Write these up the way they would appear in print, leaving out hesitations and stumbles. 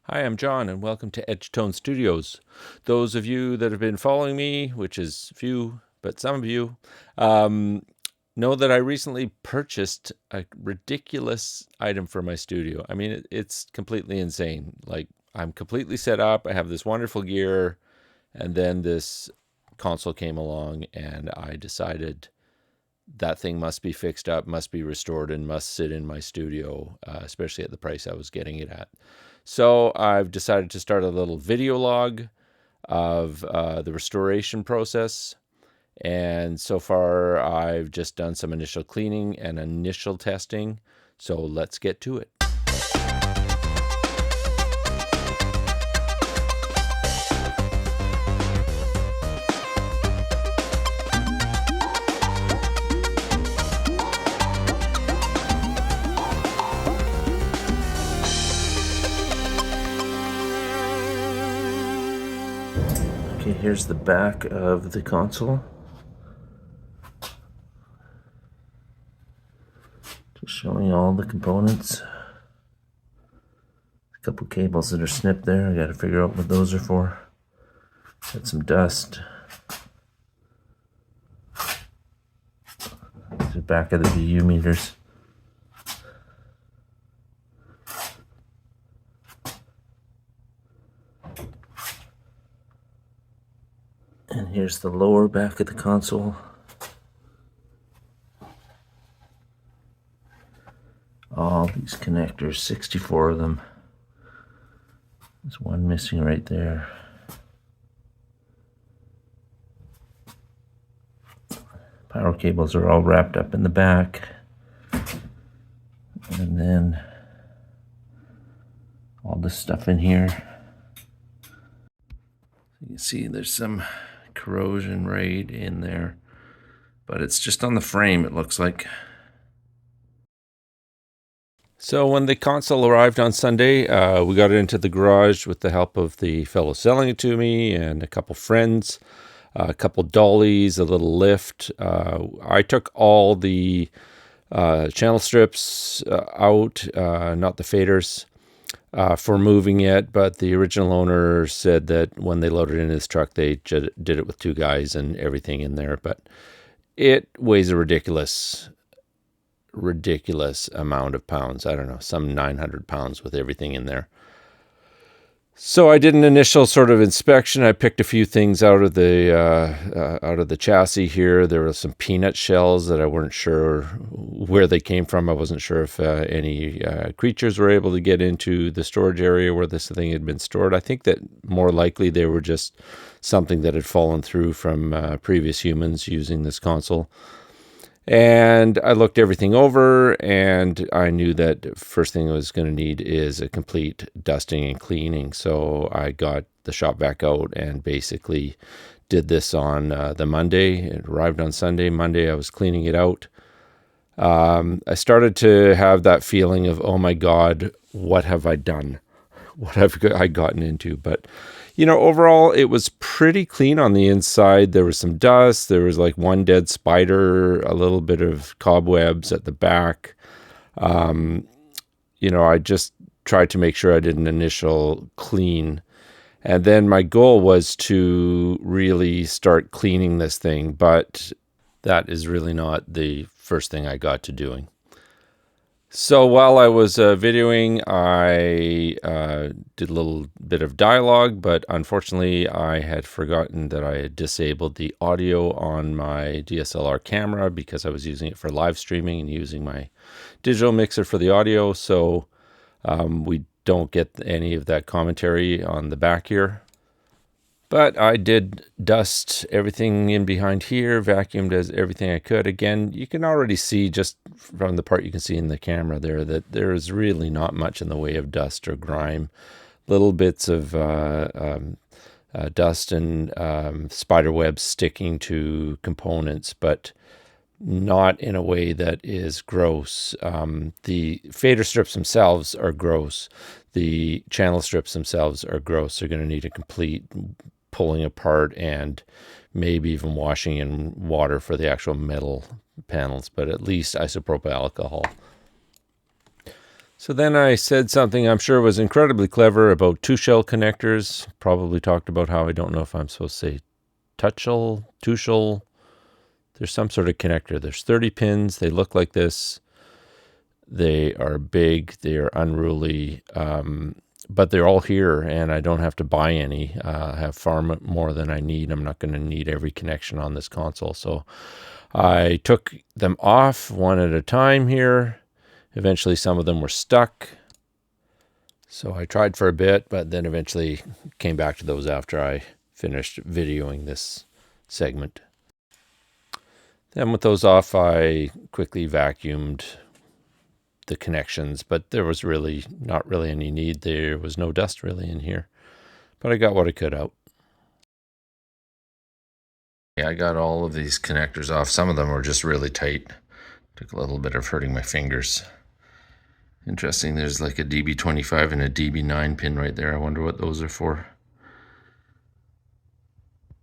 Hi, I'm John, and welcome to Edgetone Studios. Those of you that have been following me, which is few, but some of you, know that I recently purchased a ridiculous item for my studio. I mean, it's completely insane. Like, I'm completely set up. I have this wonderful gear, and then this console came along, and I decided that thing must be fixed up, must be restored, and must sit in my studio, especially at the price I was getting it at. So I've decided to start a little video log of the restoration process. And so far, I've just done some initial cleaning and initial testing. So let's get to it. Okay, here's the back of the console. Just showing all the components. A couple cables that are snipped there. I gotta figure out what those are for. Got some dust. The back of the VU meters. And here's the lower back of the console. All these connectors, 64 of them. There's one missing right there. Power cables are all wrapped up in the back. And then all this stuff in here. You can see there's some corrosion right in there, but it's just on the frame, it looks like. So when the console arrived on Sunday, we got it into the garage with the help of the fellow selling it to me and a couple friends, a couple dollies, a little lift. I took all the channel strips out, not the faders, for moving it, but the original owner said that when they loaded it in his truck, they did it with two guys and everything in there, but it weighs a ridiculous amount of pounds. I don't know, some 900 pounds with everything in there. So I did an initial sort of inspection. I picked a few things out of the chassis here. There were some peanut shells that I weren't sure where they came from. I wasn't sure if any creatures were able to get into the storage area where this thing had been stored. I think that more likely they were just something that had fallen through from previous humans using this console. And I looked everything over, and I knew that first thing I was going to need is a complete dusting and cleaning. So I got the shop vac out and basically did this on the Monday. It arrived on Sunday. Monday, I was cleaning it out. I started to have that feeling of, oh my God, what have I done? What have I gotten into? But you know, overall, it was pretty clean on the inside. There was some dust. There was like one dead spider, a little bit of cobwebs at the back. You know, I just tried to make sure I did an initial clean. And then my goal was to really start cleaning this thing, but that is really not the first thing I got to doing. So while I was videoing, I did a little bit of dialogue, but unfortunately I had forgotten that I had disabled the audio on my DSLR camera because I was using it for live streaming and using my digital mixer for the audio. So we don't get any of that commentary on the back here. But I did dust everything in behind here, vacuumed as everything I could. Again, you can already see just from the part you can see in the camera there that there is really not much in the way of dust or grime. Little bits of dust and spider webs sticking to components, but not in a way that is gross. The fader strips themselves are gross. The channel strips themselves are gross. They're going to need a complete pulling apart and maybe even washing in water for the actual metal panels, but at least isopropyl alcohol. So then I said something I'm sure was incredibly clever about two-shell connectors. Probably talked about how I don't know if I'm supposed to say touch-shell, two-shell. There's some sort of connector. There's 30 pins. They look like this. They are big. They are unruly. But they're all here, and I don't have to buy any. I have far more than I need. I'm not going to need every connection on this console. So I took them off one at a time here. Eventually, some of them were stuck. So I tried for a bit, but then eventually came back to those after I finished videoing this segment. Then with those off, I quickly vacuumed the connections, but there was really not really any need. There was no dust really in here, but I got what I could out. Yeah, I got all of these connectors off. Some of them were just really tight. Took a little bit of hurting my fingers. Interesting, there's like a DB25 and a DB9 pin right there. I wonder what those are for.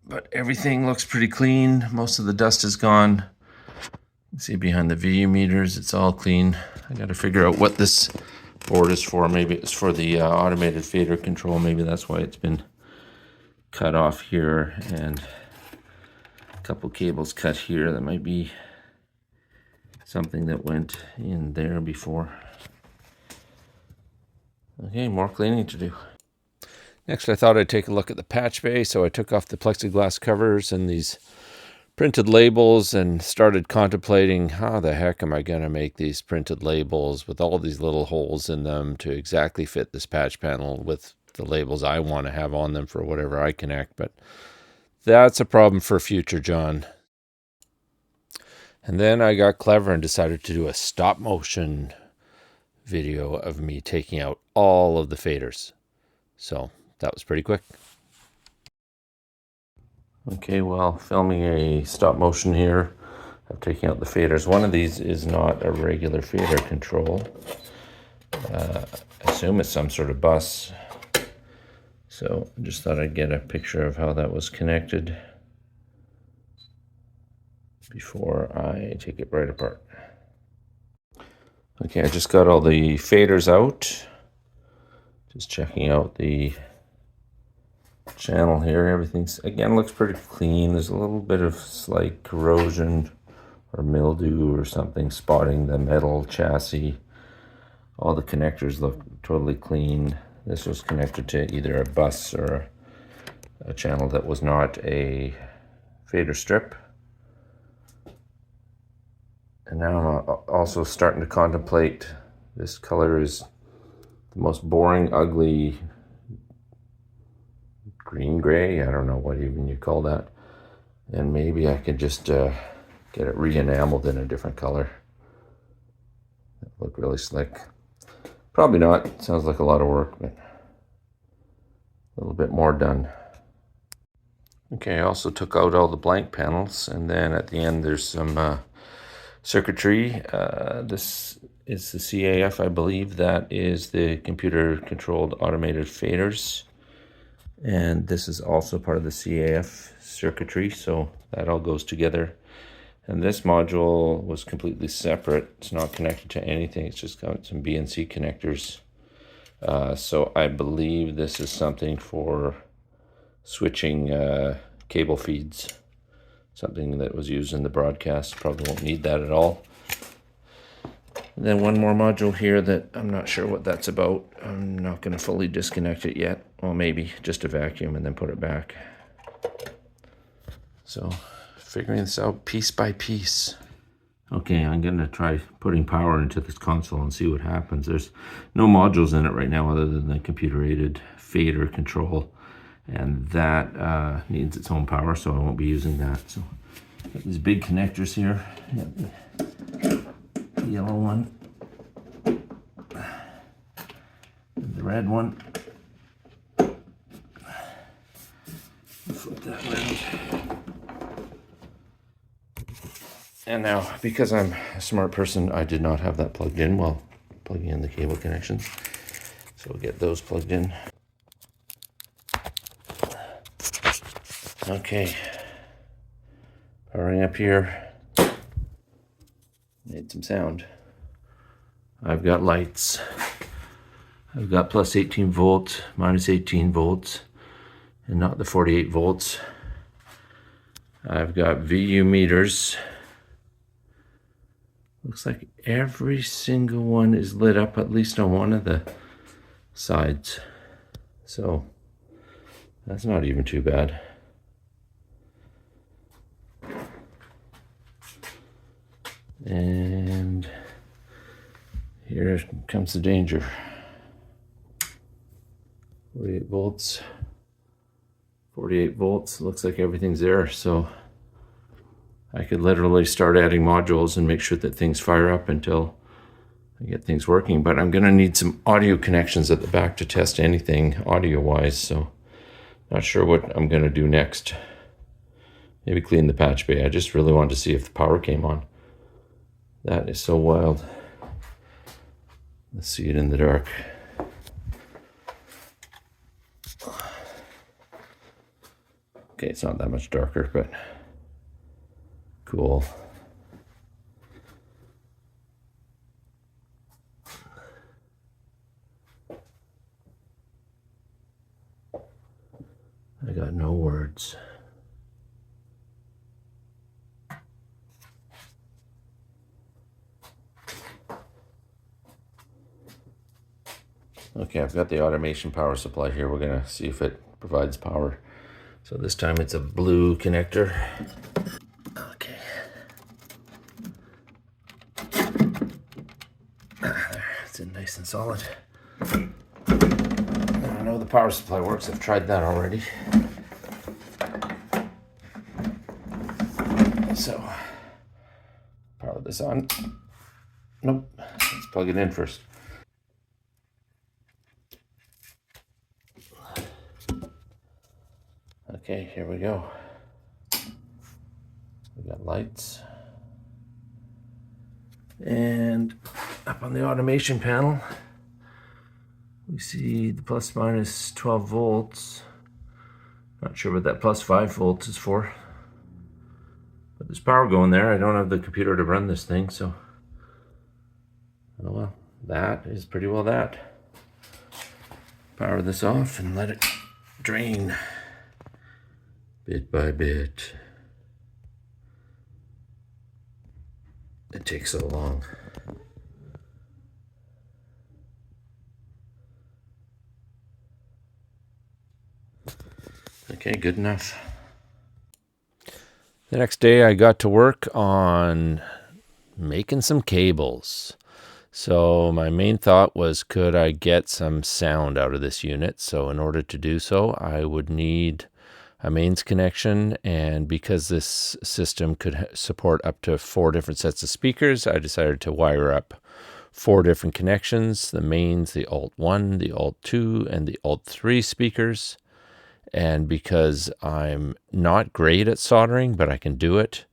But everything looks pretty clean. Most of the dust is gone. You can see behind the VU meters, it's all clean. I got to figure out what this board is for. Maybe it's for the automated fader control. Maybe that's why it's been cut off here, and a couple cables cut here. That might be something that went in there before. Okay, more cleaning to do. Next, I thought I'd take a look at the patch bay, so I took off the plexiglass covers and these printed labels and started contemplating how the heck am I going to make these printed labels with all these little holes in them to exactly fit this patch panel with the labels I want to have on them for whatever I connect. But that's a problem for future John. And then I got clever and decided to do a stop motion video of me taking out all of the faders. So that was pretty quick. Okay, well, filming a stop motion here of taking out the faders. One of these is not a regular fader control. I assume it's some sort of bus. So I just thought I'd get a picture of how that was connected before I take it right apart. Okay, I just got all the faders out. Just checking out the channel here. Everything's, again, looks pretty clean. There's a little bit of slight corrosion or mildew or something spotting the metal chassis. All the connectors look totally clean. This was connected to either a bus or a channel that was not a fader strip. And now I'm also starting to contemplate, this color is the most boring, ugly green gray. I don't know what even you call that. And maybe I could just get it re-enameled in a different color. That would look really slick. Probably not. Sounds like a lot of work, but a little bit more done. Okay, I also took out all the blank panels, and then at the end there's some circuitry. This is the CAF, I believe. That is the computer-controlled automated faders. And this is also part of the CAF circuitry, so that all goes together. And this module was completely separate. It's not connected to anything. It's just got some BNC connectors. So I believe this is something for switching cable feeds. Something that was used in the broadcast. Probably won't need that at all. And then one more module here that I'm not sure what that's about. I'm not going to fully disconnect it yet. Well, maybe just a vacuum and then put it back. So, figuring this out piece by piece. Okay, I'm going to try putting power into this console and see what happens. There's no modules in it right now other than the computer-aided fader control. And that needs its own power, so I won't be using that. So, got these big connectors here. The yellow one. And the red one. Flip that around. And now, because I'm a smart person, I did not have that plugged in while plugging in the cable connections. So we'll get those plugged in. Okay. Powering up here. Made some sound. I've got lights. I've got plus 18 volts, minus 18 volts, and not the 48 volts. I've got VU meters. Looks like every single one is lit up, at least on one of the sides. So that's not even too bad. And here comes the danger. 48 volts. 48 volts. Looks like everything's there. So I could literally start adding modules and make sure that things fire up until I get things working. But I'm going to need some audio connections at the back to test anything audio-wise. So not sure what I'm going to do next. Maybe clean the patch bay. I just really wanted to see if the power came on. That is so wild. Let's see it in the dark. Okay, it's not that much darker, but cool. I got no words. Okay, I've got the automation power supply here. We're gonna see if it provides power. So this time it's a blue connector. Okay. It's in nice and solid. I know the power supply works. I've tried that already. So, power this on. Nope, let's plug it in first. Okay, here we go. We got lights. And up on the automation panel, we see the plus minus 12 volts. Not sure what that plus 5 volts is for. But there's power going there. I don't have the computer to run this thing, so. Oh well, that is pretty well that. Power this off and let it drain bit by bit. It takes so long. Okay, good enough. The next day I got to work on making some cables. So my main thought was, could I get some sound out of this unit? So in order to do so, I would need a mains connection, and because this system could support up to 4 different sets of speakers, I decided to wire up 4 different connections: the mains, the Alt1, the Alt2, and the Alt3 speakers. And because I'm not great at soldering, but I can do it,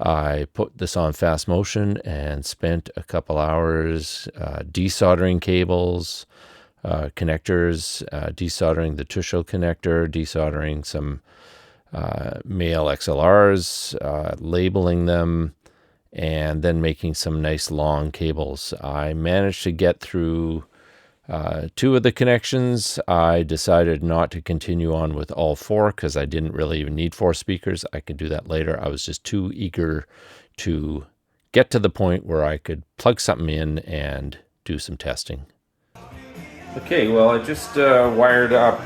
I put this on fast motion and spent a couple hours desoldering cables, connectors, desoldering the Tuchel connector, desoldering some male XLRs, labeling them, and then making some nice long cables. I managed to get through 2 of the connections. I decided not to continue on with all 4 because I didn't really even need 4 speakers. I could do that later. I was just too eager to get to the point where I could plug something in and do some testing. Okay, well, I just wired up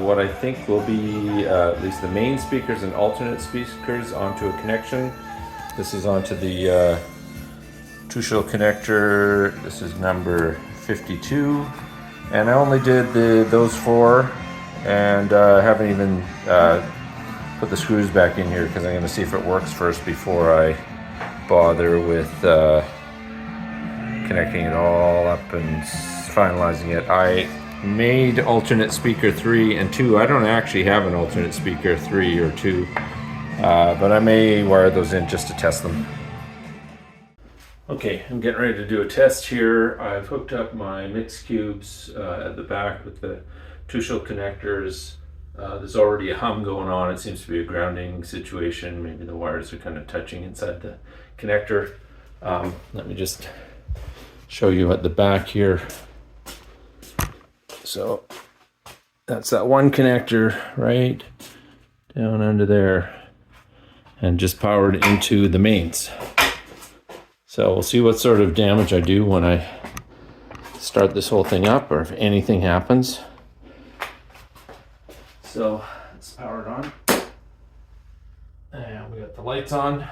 what I think will be at least the main speakers and alternate speakers onto a connection. This is onto the Tuchel connector. This is number 52, and I only did those 4, and haven't even put the screws back in here because I'm going to see if it works first before I bother with connecting it all up and finalizing it. I made alternate speaker 3 and 2. I don't actually have an alternate speaker 3 or 2, but I may wire those in just to test them. Okay, I'm getting ready to do a test here. I've hooked up my mix cubes at the back with the Tuchel connectors. There's already a hum going on. It seems to be a grounding situation. Maybe the wires are kind of touching inside the connector. Let me just show you at the back here. So that's that one connector right down under there and just powered into the mains. So we'll see what sort of damage I do when I start this whole thing up, or if anything happens. So it's powered on. And we got the lights on.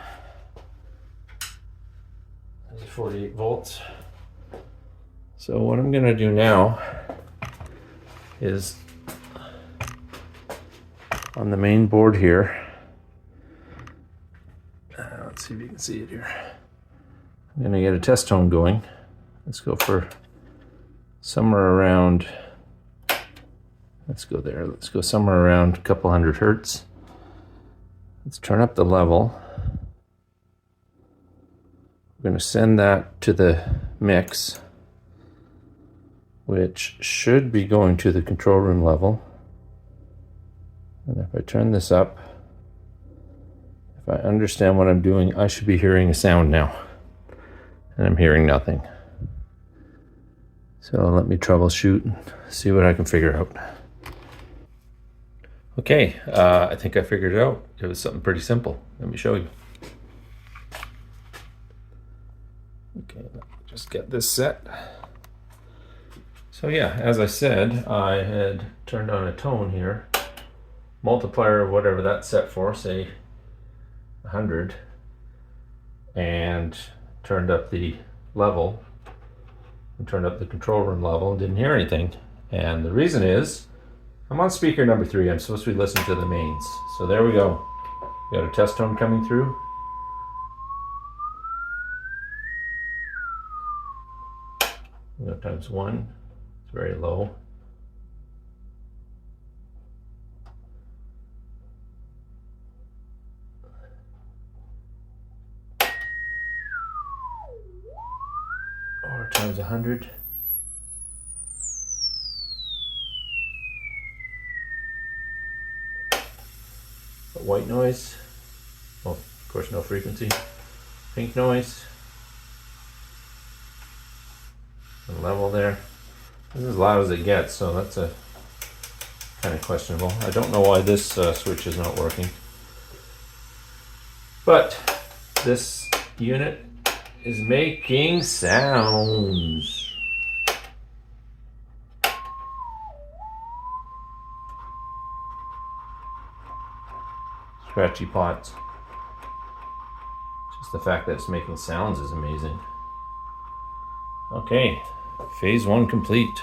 There's a 48 volts. So what I'm gonna do now is on the main board here. Let's see if you can see it here. I'm gonna get a test tone going. Let's go for somewhere around, let's go there. Let's go somewhere around a couple hundred hertz. Let's turn up the level. We're gonna send that to the mix, which should be going to the control room level. And if I turn this up, if I understand what I'm doing, I should be hearing a sound now. And I'm hearing nothing. So let me troubleshoot and see what I can figure out. Okay, I think I figured it out. It was something pretty simple. Let me show you. Okay, let me just get this set. So yeah, as I said, I had turned on a tone here. Multiplier of whatever that's set for, say 100, and turned up the level and turned up the control room level and didn't hear anything. And the reason is I'm on speaker number 3. I'm supposed to be listening to the mains. So there we go. We got a test tone coming through. We got times 1. It's very low. Or times 100. But white noise. Well, of course, no frequency. Pink noise. And level there. This is as loud as it gets, so that's a kind of questionable. I don't know why this switch is not working. But this unit is making sounds. Scratchy pots. Just the fact that it's making sounds is amazing. Okay, phase 1 complete.